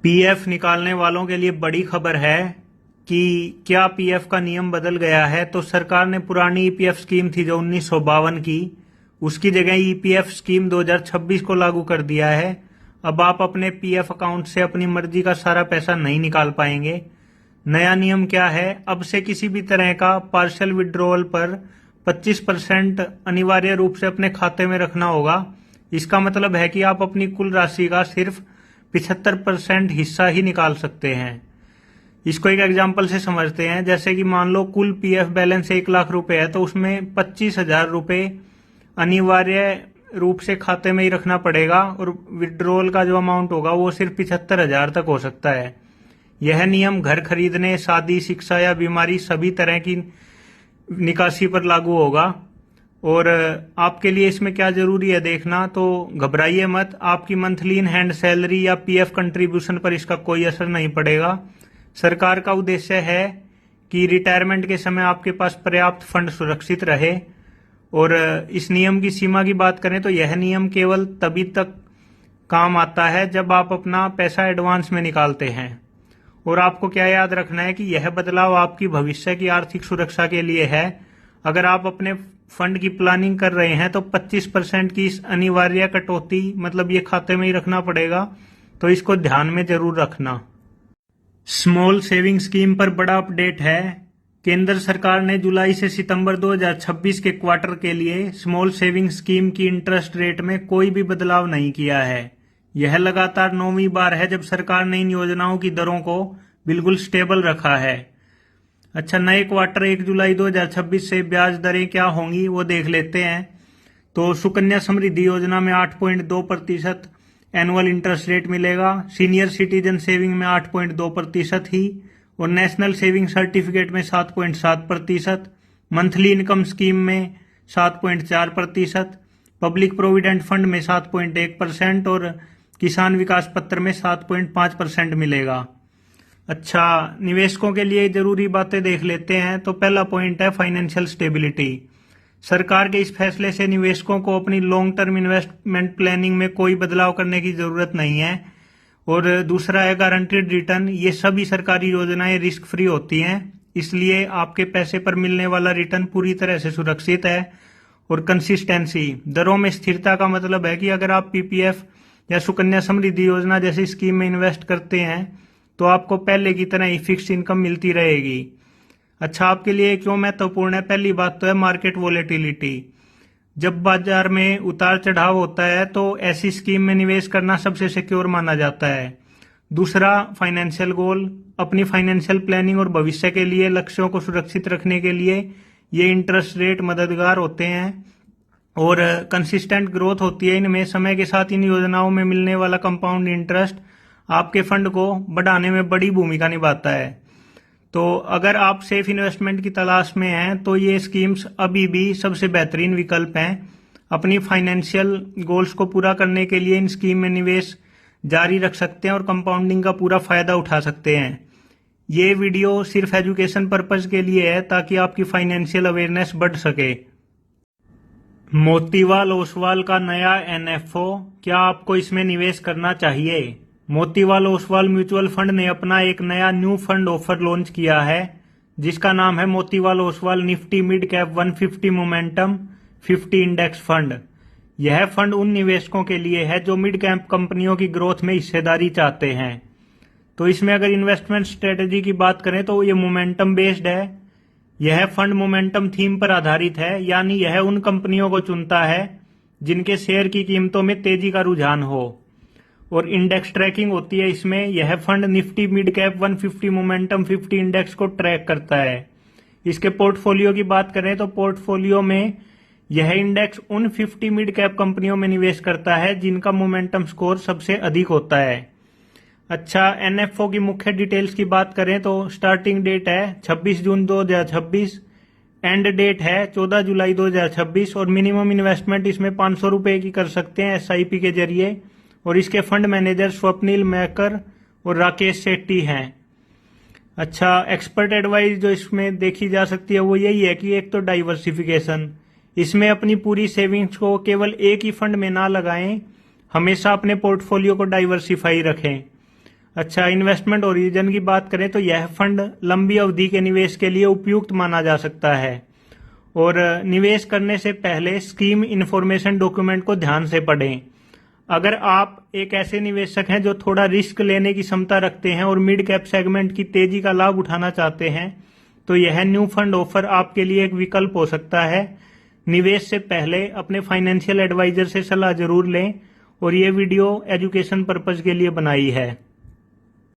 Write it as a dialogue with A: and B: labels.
A: PF निकालने वालों के लिए बड़ी खबर है कि क्या पीएफ का नियम बदल गया है। तो सरकार ने पुरानी ईपीएफ स्कीम थी जो 1952 की, उसकी जगह ईपीएफ स्कीम 2026 को लागू कर दिया है। अब आप अपने पीएफ अकाउंट से अपनी मर्जी का सारा पैसा नहीं निकाल पाएंगे। नया नियम क्या है? अब से किसी भी तरह का पार्शियल विड्रॉल पर 25% अनिवार्य रूप से अपने खाते में रखना होगा। इसका मतलब है कि आप अपनी कुल राशि का सिर्फ 75% हिस्सा ही निकाल सकते हैं। इसको एक एग्जाम्पल से समझते हैं। जैसे कि मान लो कुल पीएफ बैलेंस 1 लाख रुपए है, तो उसमें 25,000 रुपए अनिवार्य रूप से खाते में ही रखना पड़ेगा और विड्रॉल का जो अमाउंट होगा वो सिर्फ 75,000 तक हो सकता है। यह नियम घर खरीदने, शादी, शिक्षा या बीमारी सभी तरह की निकासी पर लागू होगा। और आपके लिए इसमें क्या जरूरी है देखना, तो घबराइए मत। आपकी मंथली इन हैंड सैलरी या पीएफ कंट्रीब्यूशन पर इसका कोई असर नहीं पड़ेगा। सरकार का उद्देश्य है कि रिटायरमेंट के समय आपके पास पर्याप्त फंड सुरक्षित रहे। और इस नियम की सीमा की बात करें तो यह नियम केवल तभी तक काम आता है जब आप अपना पैसा एडवांस में निकालते हैं। और आपको क्या याद रखना है कि यह बदलाव आपकी भविष्य की आर्थिक सुरक्षा के लिए है। अगर आप अपने फंड की प्लानिंग कर रहे हैं तो 25% की इस अनिवार्य कटौती मतलब ये खाते में ही रखना पड़ेगा, तो इसको ध्यान में जरूर रखना। स्मॉल सेविंग स्कीम पर बड़ा अपडेट है। केंद्र सरकार ने जुलाई से सितंबर 2026 के क्वार्टर के लिए स्मॉल सेविंग स्कीम की इंटरेस्ट रेट में कोई भी बदलाव नहीं किया है। यह लगातार 9वीं बार है जब सरकार ने इन योजनाओं की दरों को बिल्कुल स्टेबल रखा है। अच्छा, नए क्वार्टर 1 जुलाई 2026 से ब्याज दरें क्या होंगी वो देख लेते हैं। तो सुकन्या समृद्धि योजना में 8.2% एनुअल इंटरेस्ट रेट मिलेगा, सीनियर सिटीजन सेविंग में 8.2% ही, और नेशनल सेविंग सर्टिफिकेट में 7.7%, मंथली इनकम स्कीम में 7.4%, पब्लिक प्रोविडेंट फंड में 7.1% और किसान विकास पत्र में 7.5% मिलेगा। अच्छा, निवेशकों के लिए जरूरी बातें देख लेते हैं। तो पहला पॉइंट है फाइनेंशियल स्टेबिलिटी। सरकार के इस फैसले से निवेशकों को अपनी लॉन्ग टर्म इन्वेस्टमेंट प्लानिंग में कोई बदलाव करने की जरूरत नहीं है। और दूसरा है गारंटीड रिटर्न। ये सभी सरकारी योजनाएं रिस्क फ्री होती हैं, इसलिए आपके पैसे पर मिलने वाला रिटर्न पूरी तरह से सुरक्षित है। और कंसिस्टेंसी, दरों में स्थिरता का मतलब है कि अगर आप पीपीएफ या सुकन्या समृद्धि योजना जैसी स्कीम में इन्वेस्ट करते हैं तो आपको पहले की तरह ही फिक्स इनकम मिलती रहेगी। अच्छा, आपके लिए क्यों महत्वपूर्ण है? पहली बात तो है मार्केट वोलेटिलिटी। जब बाजार में उतार चढ़ाव होता है तो ऐसी स्कीम में निवेश करना सबसे सिक्योर माना जाता है। दूसरा, फाइनेंशियल गोल। अपनी फाइनेंशियल प्लानिंग और भविष्य के लिए लक्ष्यों को सुरक्षित रखने के लिए ये इंटरेस्ट रेट मददगार होते हैं। और कंसिस्टेंट ग्रोथ होती है इनमें। समय के साथ इन योजनाओं में मिलने वाला कंपाउंड इंटरेस्ट आपके फंड को बढ़ाने में बड़ी भूमिका निभाता है। तो अगर आप सेफ इन्वेस्टमेंट की तलाश में हैं तो ये स्कीम्स अभी भी सबसे बेहतरीन विकल्प हैं। अपनी फाइनेंशियल गोल्स को पूरा करने के लिए इन स्कीम में निवेश जारी रख सकते हैं और कंपाउंडिंग का पूरा फायदा उठा सकते हैं। ये वीडियो सिर्फ एजुकेशन पर्पज के लिए है ताकि आपकी फाइनेंशियल अवेयरनेस बढ़ सके। मोतीलाल ओसवाल का नया एनएफओ, क्या आपको इसमें निवेश करना चाहिए? मोतीलाल ओसवाल म्यूचुअल फंड ने अपना एक नया न्यू फंड ऑफर लॉन्च किया है जिसका नाम है Motilal Oswal Nifty mid cap 150 momentum 50 index fund. यह फंड उन निवेशकों के लिए है जो मिड कैप कंपनियों की ग्रोथ में हिस्सेदारी चाहते हैं। तो इसमें अगर इन्वेस्टमेंट स्ट्रेटेजी की बात करें तो ये मोमेंटम बेस्ड है। यह फंड मोमेंटम थीम पर आधारित है, यानी यह उन कंपनियों को चुनता है जिनके शेयर की कीमतों में तेजी का रुझान हो। और इंडेक्स ट्रैकिंग होती है इसमें। यह fund Nifty mid cap 150 momentum 50 index को ट्रैक करता है। इसके पोर्टफोलियो की बात करें तो पोर्टफोलियो में यह इंडेक्स उन 50 मिड कैप कंपनियों में निवेश करता है जिनका मोमेंटम स्कोर सबसे अधिक होता है। अच्छा, एनएफओ की मुख्य डिटेल्स की बात करें तो स्टार्टिंग डेट है 26 जून 2026, एंड डेट है 14 जुलाई 2026 और मिनिमम इन्वेस्टमेंट इसमें 500 रुपए की कर सकते हैं एसआईपी के जरिए। और इसके फंड मैनेजर स्वप्निल मैकर और राकेश सेट्टी हैं। अच्छा, एक्सपर्ट एडवाइस जो इसमें देखी जा सकती है वो यही है कि एक तो डाइवर्सिफिकेशन, इसमें अपनी पूरी सेविंग्स को केवल एक ही फंड में ना लगाएं, हमेशा अपने पोर्टफोलियो को डाइवर्सिफाई रखें। अच्छा, इन्वेस्टमेंट ओरिजिन की बात करें तो यह फंड लंबी अवधि के निवेश के लिए उपयुक्त माना जा सकता है और निवेश करने से पहले स्कीम इन्फॉर्मेशन डॉक्यूमेंट को ध्यान से पढ़ें। अगर आप एक ऐसे निवेशक हैं जो थोड़ा रिस्क लेने की क्षमता रखते हैं और मिड कैप सेगमेंट की तेजी का लाभ उठाना चाहते हैं तो यह न्यू फंड ऑफर आपके लिए एक विकल्प हो सकता है। निवेश से पहले अपने फाइनेंशियल एडवाइजर से सलाह जरूर लें और ये वीडियो एजुकेशन पर्पज के लिए बनाई है।